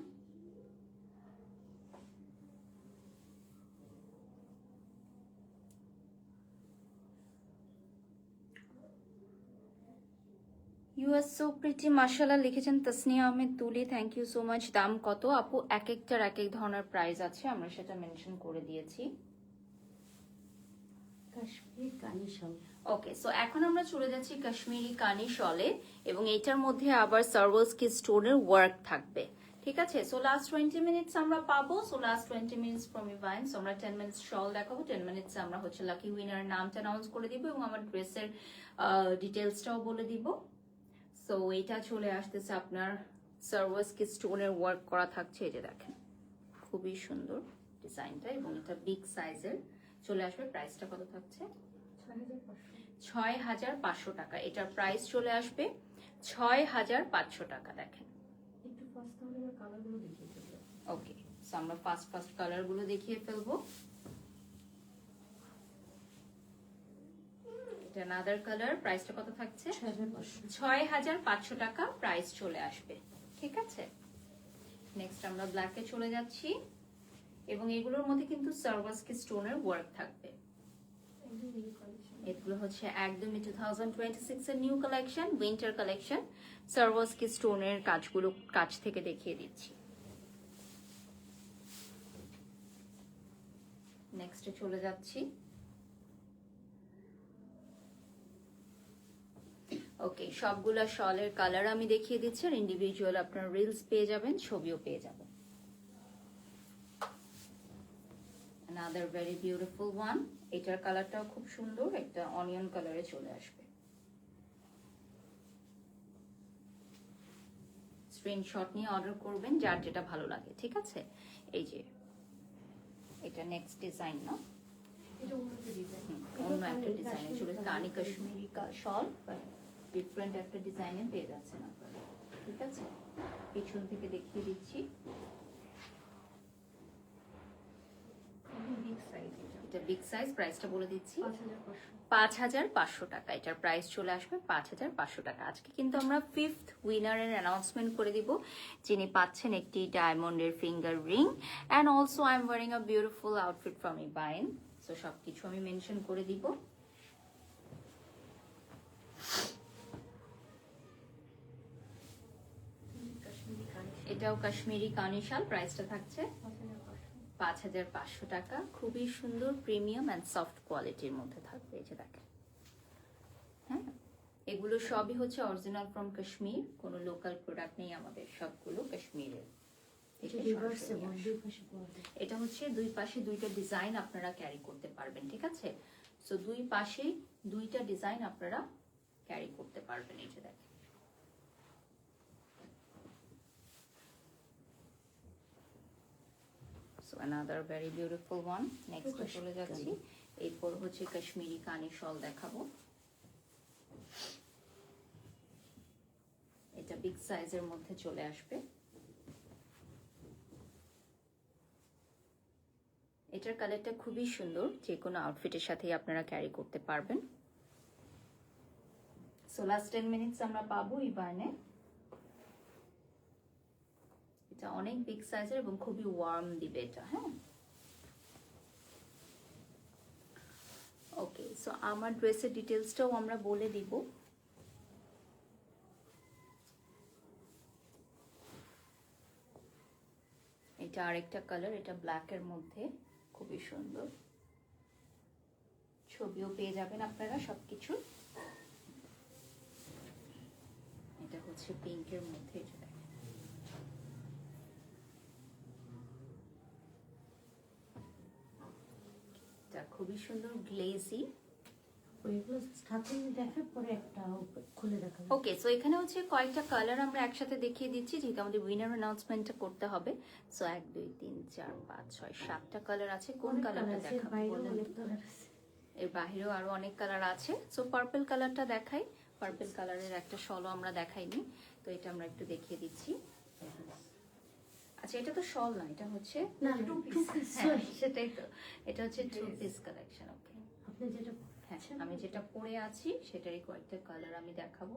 Speaker 1: You are so pretty, মাশাআল্লাহ লিখেছেন তাসনিয়া আহমেদ তুলি, থ্যাংক ইউ সো মাচ। দাম কত আপু? এক একটার এক এক ধরনের প্রাইস আছে, আমরা সেটা মেনশন করে দিয়েছি।
Speaker 2: কাশ্মীর কানি শল।
Speaker 1: ওকে, সো এখন আমরা চলে যাচ্ছি কাশ্মীরি কানি শলে, এবং এটার মধ্যে আবার সার্ভাসকি স্টোনের ওয়ার্ক থাকবে। ঠিক আছে, সো লাস্ট 20 মিনিটস আমরা পাবো। সো লাস্ট 20 মিনিটস ফ্রম ইভাইন্স, আমরা 10 মিনিটস শল দেখাবো, 10 মিনিটস আমরা হচ্ছে লাকি উইনার নামটা অ্যানাউন্স করে দিব, এবং আমার ড্রেসের ডিটেলসটাও বলে দিব। সো এটা চলে আসতেছে আপনার সার্ভাসকে স্টোনের ওয়ার্ক করা থাকছে, এই যে দেখেন খুবই সুন্দর ডিজাইনটা, এবং এটা বিগ সাইজের চলে আসবে। প্রাইসটা কত থাকছে? 6,500 টাকা। এটার প্রাইস চলে আসবে 6,500 টাকা। দেখেন
Speaker 2: একটু ফার্স্ট তাহলে কালারগুলো দেখিয়ে দেবো।
Speaker 1: ওকে, সো আমরা ফার্স্ট কালার গুলো দেখিয়ে ফেলবো। এটা আনাদার কালার। প্রাইসটা কত থাকছে? 6,500 টাকা প্রাইস চলে আসবে। ঠিক আছে, নেক্সট আমরা ব্ল্যাকে চলে যাচ্ছি, এবং এগুলোর মধ্যে কিন্তু সার্ভাসকি স্টোনের ওয়ার্ক থাকবে। এগুলো হচ্ছে একদমই 2026 এর নিউ কালেকশন, উইন্টার কালেকশন। সার্ভাসকি স্টোনের কাজগুলো কাছ থেকে দেখিয়ে দিচ্ছি। নেক্সটে চলে যাচ্ছি। ওকে, সবগুলা শলের কালার আমি দেখিয়ে দিচ্ছি, আর ইন্ডিভিজুয়াল আপনার রিলস পেয়ে যাবেন, ছবিও পেয়ে যাবেন। another very beautiful one. এটার কালারটাও খুব সুন্দর, একটা অনিয়ন কালারে চলে আসবে। স্ক্রিনশট নিয়ে অর্ডার করবেন যার যেটা ভালো লাগে। ঠিক আছে, এই যে এটা নেক্সট ডিজাইন না, অন্য একটা ডিজাইনে চলে কানি কাশ্মীরি শল, ডিফারেন্ট একটা ডিজাইনে পেয়ে যাচ্ছেন আপনারা। ঠিক আছে, পিছন থেকে দেখিয়ে দিচ্ছি। এটা বিগ সাইজ। প্রাইসটা বলে দিচ্ছি 5,500 টাকা। এটার প্রাইস চলে আসবে 5,500 টাকা। আজকে কিন্তু আমরা 5th উইনারের অ্যানাউন্সমেন্ট করে দিব, যিনি পাচ্ছেন একটি ডায়মন্ডের finger ring, and also I am wearing a beautiful outfit from ইবাইন। সো সবকিছু আমি মেনশন করে দিব। এটাও কাশ্মীরি কানিশাল। প্রাইসটা থাকছে 5,500 টাকা। খুবই সুন্দর প্রিমিয়াম অ্যান্ড সফট কোয়ালিটির মধ্যে থাকবে। এই যে দেখেন, হ্যাঁ, এগুলো সবই হচ্ছে অরিজিনাল ফ্রম কাশ্মীর, কোনো লোকাল প্রোডাক্ট নেই আমাদের, সবগুলো কাশ্মীরের। এটা হচ্ছে দুই পাশে দুইটা ডিজাইন আপনারা ক্যারি করতে পারবেন। ঠিক আছে, সো দুই পাশে দুইটা ডিজাইন আপনারা ক্যারি করতে পারবেন। এই যে দেখেন, so another very beautiful one. next চলে যাচ্ছি। এরপর হচ্ছে কাশ্মীরি কানি শল দেখাবো। এটা বিগ সাইজের মধ্যে চলে আসবে। এটার কালারটা খুবই সুন্দর, যে কোনো আউটফিটের সাথেই আপনারা ক্যারি করতে পারবেন। সো লাস্ট 10 মিনিটস আমরা পাবো ইবানে। এটা অনেক বিগ সাইজের এবং খুবই ওয়ার্ম দিবে এটা। হ্যাঁ, ওকে, সো আমার ড্রেসের ডিটেলসটাও আমরা বলে দিব। এটা আরেকটা কালার, এটা ব্ল্যাকের মধ্যে খুবই সুন্দর, ছবিও পেয়ে যাবেন আপনারা সবকিছু। এটা হচ্ছে পিঙ্কের মধ্যে, এটা দেখেন এটা খুবই সুন্দর গ্লেজি। ওকে, সো এখানে হচ্ছে কয়েকটা কালার আমরা একসাথে দেখিয়ে দিচ্ছি, যেহেতু আমাদের উইনার অ্যানাউন্সমেন্টটা করতে হবে। সো 1 2 3 4 5 6 7টা কালার আছে। কোন কালারটা দেখাবো? এর বাহিরেও আরো অনেক কালার আছে। সো পার্পল কালারটা দেখাই। পার্পল কালারের একটা শলও আমরা দেখাইনি, তো এটা আমরা একটু দেখিয়ে দিচ্ছি। আচ্ছা, এটা তো শল না, এটা হচ্ছে সেটাই তো, এটা হচ্ছে 2 পিস কালেকশন। ওকে, হ্যাঁ, আমি যেটা পরে আছি সেটারই কয়েকটা কালার আমি দেখাবো।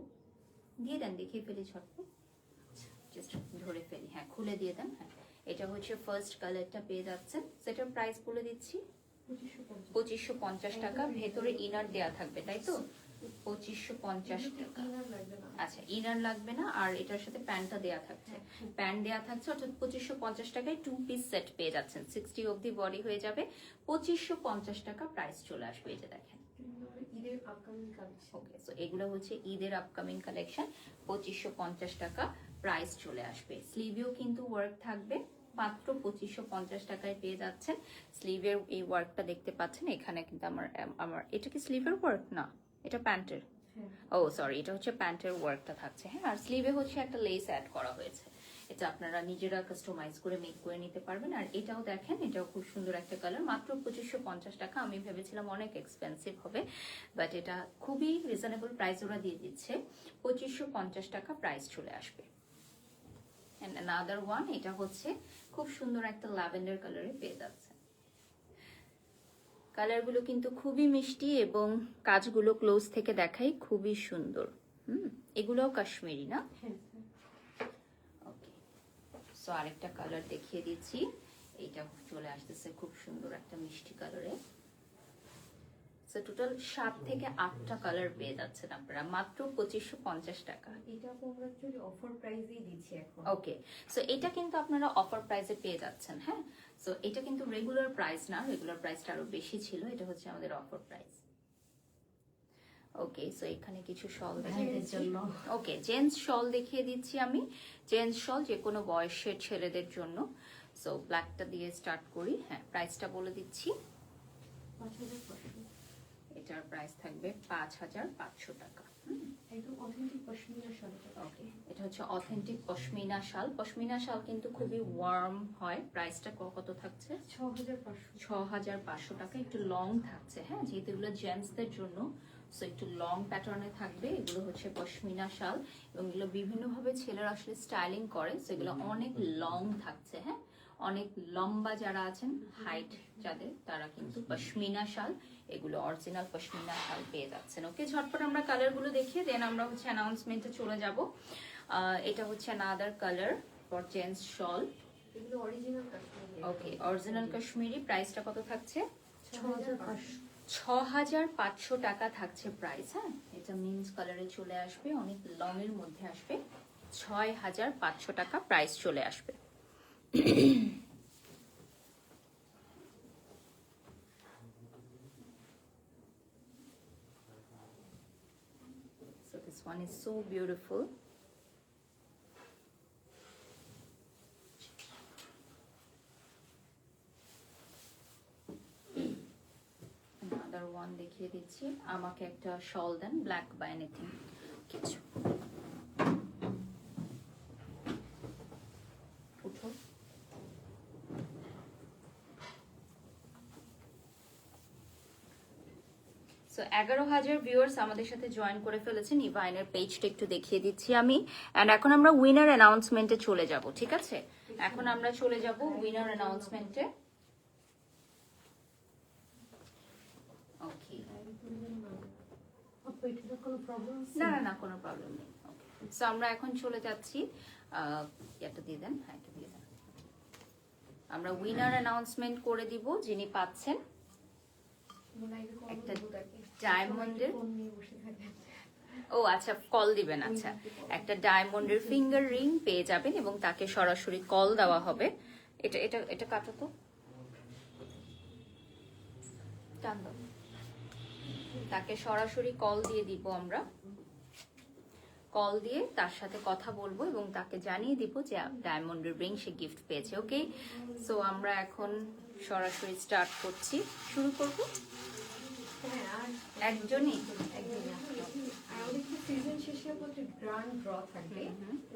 Speaker 1: দিয়ে দেন, দেখিয়ে ফেলি ঝটপট, জাস্ট ধরে ফেলি। হ্যাঁ, খুলে দিয়ে দেন। হ্যাঁ, এটা হচ্ছে ফার্স্ট কালারটা পেয়ে যাচ্ছেন। সেটার প্রাইস বলে দিচ্ছি 2,550 টাকা। ভেতরে ইনার দেয়া থাকবে, তাই তো? 2,550 টাকা। আচ্ছা, ইনার লাগবে না, আর এটার সাথে প্যান্টটা দেয়া থাকছে, প্যান্ট দেয়া থাকছে, অর্থাৎ 2,550 টাকায় 2 পিস সেট পেয়ে যাচ্ছেন। 60 অবধি বডি হয়ে যাবে, 2,550 টাকা প্রাইস চলে আসবে। এই যে দেখেন, ওকে, সো এগুলো হচ্ছে ঈদের আপকামিং কালেকশন। 2,550 টাকা প্রাইস চলে আসবে। স্লিভেও কিন্তু ওয়ার্ক থাকবে, মাত্র 2,550 টাকায় পেয়ে যাচ্ছেন। স্লিভের এই ওয়ার্কটা দেখতে পাচ্ছেন এখানে, কিন্তু আমার এটা কি স্লিভের ওয়ার্ক না, এটা প্যান্টের।
Speaker 2: হ্যাঁ
Speaker 1: ও সরি, এটা হচ্ছে প্যান্টের ওয়ার্কটা থাকছে, হ্যাঁ। আর স্লিভে হচ্ছে একটা লেস অ্যাড করা হয়েছে। এটা আপনারা নিজেরা কাস্টমাইজ করে মেক করে নিতে পারবেন। আর এটাও দেখেন, এটাও খুব সুন্দর একটা কালার, মাত্র 2550 টাকা। আমি ভেবেছিলাম অনেক এক্সপেন্সিভ হবে, বাট এটা খুবই রিজনেবল প্রাইস ওরা দিয়ে দিচ্ছে। 2550 টাকা প্রাইস চলে আসবে। এন্ড অ্যানাদার ওয়ান, এটা হচ্ছে খুব সুন্দর একটা ল্যাভেন্ডার কালারে পেয়ে যাচ্ছে। কালারগুলো কিন্তু খুবই মিষ্টি এবং কাজগুলো ক্লোজ থেকে দেখাই খুবই সুন্দর। এগুলোও কাশ্মীরি না?
Speaker 2: হ্যাঁ
Speaker 1: ওকে, সো আরেকটা কালার দেখিয়ে দিচ্ছি। এইটা চলে আসতেছে খুব সুন্দর একটা মিষ্টি কালারে। সো টোটাল 7 থেকে 8টা কালার পেয়ে যাচ্ছেন আপনারা মাত্র 2550 টাকা।
Speaker 2: এটা আমরা অ্যাকচুয়ালি অফার প্রাইসেই দিচ্ছি এখন।
Speaker 1: ওকে, সো এটা কিন্তু আপনারা অফার প্রাইসে পেয়ে যাচ্ছেন, হ্যাঁ। সো এটা কিন্তু রেগুলার প্রাইস না, রেগুলার প্রাইসটা আরো বেশি ছিল, এটা হচ্ছে আমাদের অফার প্রাইস। ওকে, সো এখানে কিছু শল দেখিয়ে
Speaker 2: ভাইদের
Speaker 1: দিচ্ছি।
Speaker 2: জন্য।
Speaker 1: ওকে, জেন্টস শল দেখিয়ে দিচ্ছি আমি। জেন্টস শল যে কোনো বয়সের ছেলেদের জন্য। সো ব্ল্যাকটা দিয়ে স্টার্ট করি। হ্যাঁ, প্রাইসটা বলে দিচ্ছি।
Speaker 2: 5500
Speaker 1: এটার প্রাইস থাকবে 5500 টাকা।
Speaker 2: একদম অথেন্টিক পশমিনা শাল।
Speaker 1: ওকে, এটা হচ্ছে অথেন্টিক পশমিনা শাল। পশমিনা শাল কিন্তু খুবই ওয়ার্ম হয়। প্রাইসটা কত থাকছে?
Speaker 2: 6500।
Speaker 1: 6500 টাকা। একটু লং থাকছে, হ্যাঁ, যেহেতু এগুলো জেন্টসদের জন্য, সো একটু লং প্যাটার্নে থাকবে। এগুলো হচ্ছে পশমিনা শাল এবং এগুলো বিভিন্নভাবে ছেলেরা আসলে স্টাইলিং করে, সো এগুলো অনেক লং থাকছে, হ্যাঁ। অনেক লম্বা যারা আছেন, হাইট যাদের, তারা কিন্তু পশমিনা শাল, এগুলো অরিজিনাল পশমিনা শাল পেয়ে যাচ্ছেন। ওকে, ঝটপট আমরা কালারগুলো দেখিয়ে দেন, আমরা হচ্ছে অ্যানাউন্সমেন্টে চলে যাব। এটা হচ্ছে অ্যানাদার কালার ফর জেন্টস শল।
Speaker 2: এগুলো অরিজিনাল কাশ্মীরি।
Speaker 1: ওকে, অরিজিনাল কাশ্মীরি। প্রাইসটা কত থাকছে?
Speaker 2: 6500।
Speaker 1: 6500 টাকা থাকছে প্রাইস, হ্যাঁ। এটা মিন্স কালারে চলে আসবে, অনেক লং এর মধ্যে আসবে। 6500 টাকা প্রাইস চলে আসবে। So this one is so beautiful. Another one দেখিয়ে দিচ্ছি। আমাকে একটা শল দেন, ব্ল্যাক বা এনিথিং কিছু। উঠো। সো 11,000 ভিউয়ার্স আমাদের সাথে জয়েন করে ফেলেছেন। ইভাইনের পেজটা একটু দেখিয়ে দিচ্ছি আমি। এন্ড এখন আমরা উইনার অ্যানাউন্সমেন্টে চলে যাব, ঠিক আছে? এখন আমরা চলে যাব উইনার অ্যানাউন্সমেন্টে। ওকে,
Speaker 2: আপু এটা কোনো প্রবলেম আছে?
Speaker 1: না না না, কোনো প্রবলেম নেই। ওকে, সো আমরা এখন চলে যাচ্ছি। এটা দিয়ে দেন, হ্যাঁ এটা দিয়ে দেন। আমরা উইনার অ্যানাউন্সমেন্ট করে দিব, যিনি পাচ্ছেন একটা ডায়মন্ডের।
Speaker 2: ফোন নিয়ে বসে থাকেন।
Speaker 1: ও আচ্ছা, কল দিবেন। আচ্ছা, একটা ডায়মন্ডের ফিঙ্গার রিং পেয়ে যাবেন এবং তাকে সরাসরি কল দেওয়া হবে। এটা এটা এটা কাটো তো, টান দাও। তাকে সরাসরি কল দিয়ে দিব আমরা। কল দিয়ে তার সাথে কথা বলবো এবং তাকে জানিয়ে দিব যে ডায়মন্ডের রিং সে গিফট পেয়েছে। ওকে, সো আমরা এখন সরাসরি স্টার্ট করছি, শুরু করব।
Speaker 2: হ্যাঁ, আর
Speaker 1: একজনই
Speaker 2: একদমই আসলে। আর আমাদের কিন্তু সিজন শেষে হচ্ছে গ্র্যান্ড ড্র থাকবে।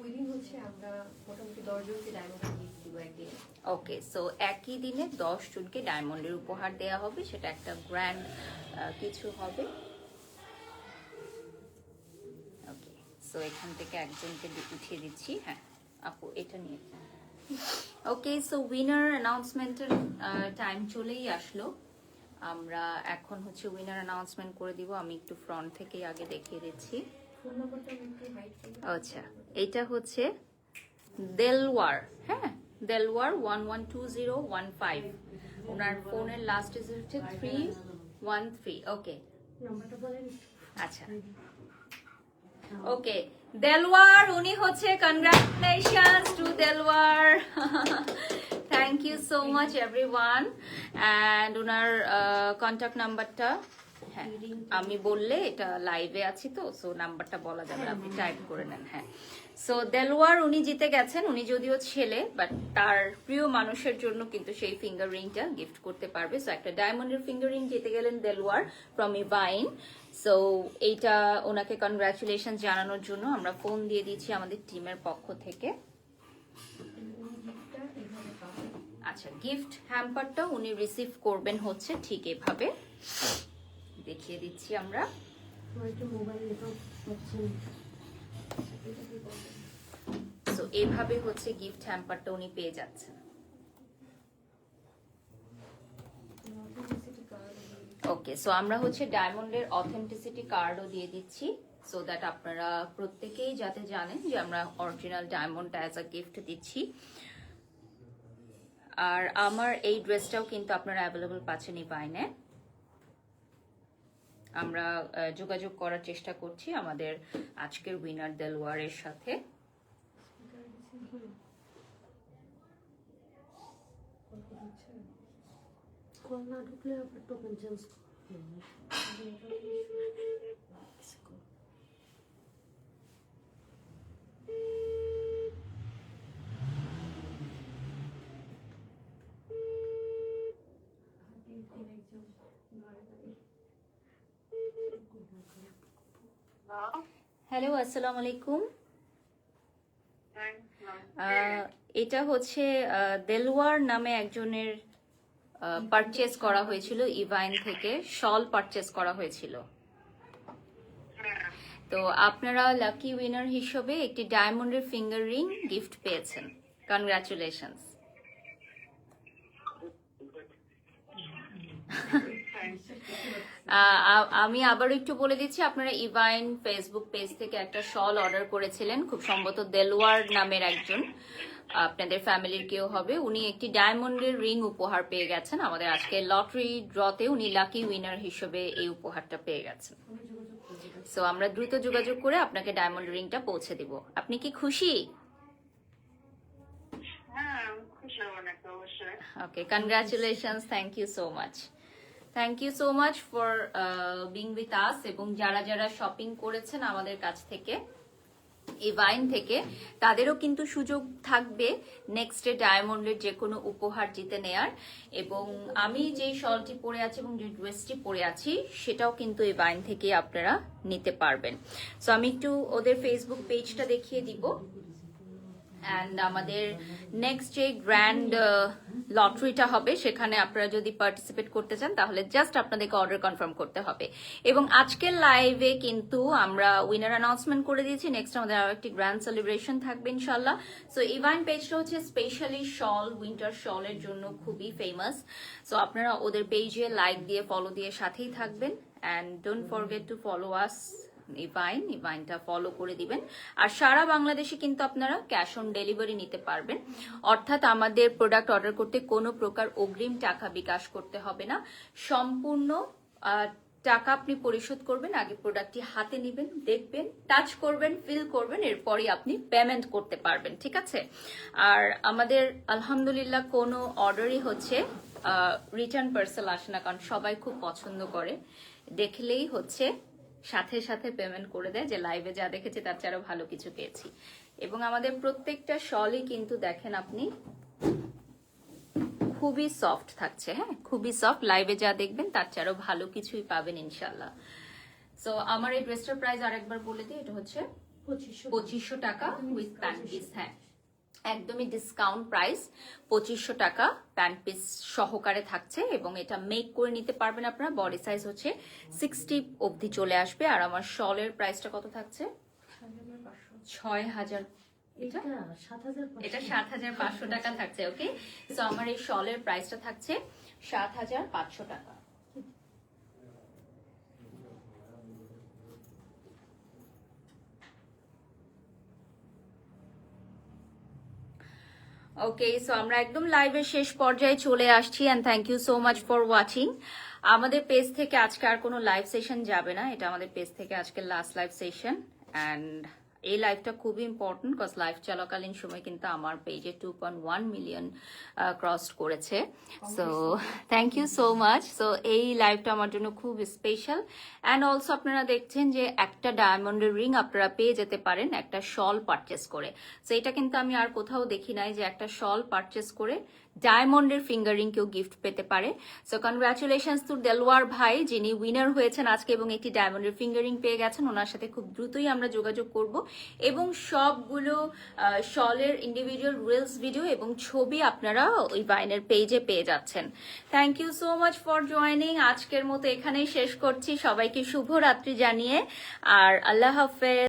Speaker 2: ওই দিন হচ্ছে আমরা মোটামুটি 10 জনকে ডায়মন্ড গিফট দিব একদিন।
Speaker 1: ওকে, সো একই দিনে 10 জনকে ডায়মন্ডের উপহার দেওয়া হবে, সেটা একটা গ্র্যান্ড কিছু হবে। ওকে, সো এখান থেকে একজনকে উঠিয়ে দিচ্ছি। হ্যাঁ আপু, এটা নিয়ে। ওকে, সো উইনার অ্যানাউন্সমেন্টের টাইম চলেই আসলো। আমরা এখন হচ্ছে উইনার অ্যানাউন্সমেন্ট করে দিব। আমি একটু ফ্রন্ট থেকেই আগে দেখিয়ে দিচ্ছি।
Speaker 2: ফোন নাম্বারটা একটু হাইড করুন।
Speaker 1: আচ্ছা, এটা হচ্ছে দেলওয়ার, হ্যাঁ, দেলওয়ার 112015। ওনার ফোনের লাস্ট ডিজিট হচ্ছে 313। ওকে,
Speaker 2: নাম্বারটা বলেন।
Speaker 1: আচ্ছা, ওকে, দেলওয়ার উনি হচ্ছে, congratulations to Delwar. Thank you so much everyone. And ওনার কন্ট্যাক্ট নাম্বারটা, হ্যাঁ আমি বললে, এটা লাইভে আছি তো, সো নাম্বারটা বলা যাবে, আপনি টাইপ করে নেন। হ্যাঁ, সো দেলওয়ার উনি জিতে গেছেন। উনি যদিও ছেলে, বাট তার প্রিয় মানুষের জন্য কিন্তু সেই ফিঙ্গার রিংটা গিফট করতে পারবে। সো একটা ডায়মন্ডের ফিঙ্গার রিং জিতে গেলেন দেলওয়ার ফ্রম ইভাইন। সো এইটা ওনাকে কনগ্রাচুলেশন জানানোর জন্য আমরা ফোন দিয়ে দিচ্ছি আমাদের টিমের পক্ষ থেকে।
Speaker 2: গিফটটা এভাবে পাবেন।
Speaker 1: আচ্ছা, গিফট হ্যাম্পারটা উনি রিসিভ করবেন হচ্ছে ঠিক এভাবে, দেখিয়ে দিচ্ছি আমরা। সো এভাবে হচ্ছে গিফট হ্যাম্পারটা উনি পেয়ে যাচ্ছেন। ওকে, সো আমরা হচ্ছে ডায়মন্ডের অথেন্টিসিটি কার্ডও দিয়ে দিচ্ছি, সো দ্যাট আপনারা প্রত্যেকেই যাতে জানেন যে আমরা original diamond as a gift দিচ্ছি। আর আমার এই ড্রেসটাও কিন্তু আপনারা অ্যাভেলেবল পাচ্ছেন ইভাইনে। আমরা যোগাযোগ করার চেষ্টা করছি আমাদের আজকের উইনার দেলোয়ারের সাথে।
Speaker 3: কল না ঢুকলে আবার টোকেন চেঞ্জ
Speaker 1: হ্যালো, আসসালামু আলাইকুম। এটা হচ্ছে দেলোয়ার নামে একজনের পারচেজ করা হয়েছিল ইভাইন থেকে, শল পারচেজ করা হয়েছিল। তো আপনারা লাকি উইনার হিসেবে একটি ডায়মন্ডের ফিঙ্গার রিং গিফট পেয়েছেন। কনগ্রাচুলেশনস। আমি আবারও একটু বলে দিচ্ছি, আপনারা ইভাইন ফেসবুক পেজ থেকে একটা শল অর্ডার করেছিলেন, খুব সম্ভবত দেলোয়ার নামের একজন, আপনাদের ফ্যামিলির কেউ হবে। উনি একটি ডায়মন্ডের রিং উপহার পেয়ে গেছেন আমাদের আজকে লটারি ড্রতে, উনি লাকি উইনার হিসেবে এই উপহারটা পেয়ে গেছেন। সো আমরা দ্রুত যোগাযোগ করে আপনাকে ডায়মন্ড রিংটা পৌঁছে দিব। আপনি কি খুশি? Okay, congratulations, thank you so much. Thank you so much for being with us. এবং যারা যারা শপিং করেছেন আমাদের কাছ থেকে ইভাইন থেকে, তাদেরও কিন্তু সুযোগ থাকবে নেক্সট ডে ডায়মন্ডের যে কোনো উপহার জিতে নেয়ার। এবং আমি যেই শলটি পরে আছি এবং যে ড্রেসটি পরে আছি সেটাও কিন্তু ইভাইন থেকে আপনারা নিতে পারবেন। সো আমি একটু ওদের ফেসবুক পেজটা দেখিয়ে দিব। অ্যান্ড আমাদের নেক্সট যে গ্র্যান্ড লটারিটা হবে সেখানে আপনারা যদি পার্টিসিপেট করতে চান তাহলে জাস্ট আপনাদেরকে অর্ডার কনফার্ম করতে হবে। এবং আজকের লাইভে কিন্তু আমরা উইনার অ্যানাউন্সমেন্ট করে দিয়েছি। নেক্সট আমাদের আরো একটি গ্র্যান্ড সেলিব্রেশন থাকবে ইনশাল্লাহ। সো ইভাইন পেজটা হচ্ছে স্পেশালি শল, উইন্টার শলের জন্য খুবই ফেমাস। সো আপনারা ওদের পেজে লাইক দিয়ে ফলো দিয়ে সাথেই থাকবেন। And don't forget to follow us ইভাইনটা ফলো করে দিবেন। আর সারা বাংলাদেশে কিন্তু আপনারা ক্যাশ অন ডেলিভারি নিতে পারবেন, অর্থাৎ আমাদের প্রোডাক্ট অর্ডার করতে কোনো প্রকার অগ্রিম টাকা বিকাশ করতে হবে না। সম্পূর্ণ টাকা আপনি পরিশোধ করবেন, আগে প্রোডাক্টটি হাতে নেবেন, দেখবেন, টাচ করবেন, ফিল করবেন, এরপরই আপনি পেমেন্ট করতে পারবেন। ঠিক আছে? আর আমাদের আলহামদুলিল্লাহ কোনো অর্ডারই হচ্ছে রিটার্ন পার্সেল আসে না, কারণ সবাই খুব পছন্দ করে, দেখলেই হচ্ছে সাথে সাথে পেমেন্ট করে দেয় যে লাইভে যা দেখেছি তার চেয়ে আরো ভালো কিছু পেয়েছি। এবং আমাদের প্রত্যেকটা শলই কিন্তু দেখেন আপনি খুবই সফট থাকছে। হ্যাঁ, খুবই সফট, লাইভে যা দেখবেন তার চেয়ে আরো ভালো কিছুই পাবেন ইনশাল্লাহ। সো আমার এই ড্রেসটার প্রাইস আরেকবার বলে দিই, এটা হচ্ছে 2500 টাকা উইথ প্যান্ট পিস। হ্যাঁ, একদমই ডিসকাউন্ট প্রাইস, 2500 টাকা প্যান্ট পিস সহকারে থাকছে। এবং এটা মেক করে নিতে পারবেন আপনারা। বডি সাইজ হচ্ছে 60 অবধি চলে আসবে। আর আমার শলের প্রাইসটা কত থাকছে? 6000। এটা 7500 টাকা থাকছে। ওকে, সো আমার এই শলের প্রাইসটা থাকছে 7500 টাকা। ওকে, সো আমরা একদম লাইভের শেষ পর্যায়ে চলে আসছি। And thank you so much for watching. আমাদের পেজ থেকে আজকে আর কোনো লাইভ সেশন যাবে না, এটা আমাদের পেজ থেকে আজকে লাস্ট লাইভ সেশন। অ্যান্ড এই লাইভটা খুবই ইম্পর্টেন্ট, কজ লাইভ চলাকালীন সময় কিন্তু আমার পেজে 2.1 মিলিয়ন ক্রস করেছে। So thank you so much. So এই লাইভটা আমার জন্য খুব স্পেশাল। অ্যান্ড অলসো আপনারা দেখছেন যে একটা ডায়মন্ডের রিং আপনারা পেয়ে যেতে পারেন একটা শল পারচেস করে। সো এটা কিন্তু আমি আর কোথাও দেখি নাই যে একটা শল পারচেস করে ডায়মন্ডের ফিঙ্গারিং কেউ গিফট পেতে পারে। সো কনগ্রাচুলেশনস টু দেলওয়ার ভাই, যিনি উইনার হয়েছেন আজকে এবং একটি ডায়মন্ডের ফিঙ্গারিং পেয়ে গেছেন। ওনার সাথে খুব দ্রুতই আমরা যোগাযোগ করব এবং সবগুলো শলের ইন্ডিভিজুয়াল রিলস ভিডিও এবং ছবি আপনারা ওই ভাইনের পেজে পেয়ে যাচ্ছেন। Thank you so much for joining. আজকের মতো এখানেই শেষ করছি, সবাইকে শুভরাত্রি জানিয়ে, আর আল্লাহ হাফেজ।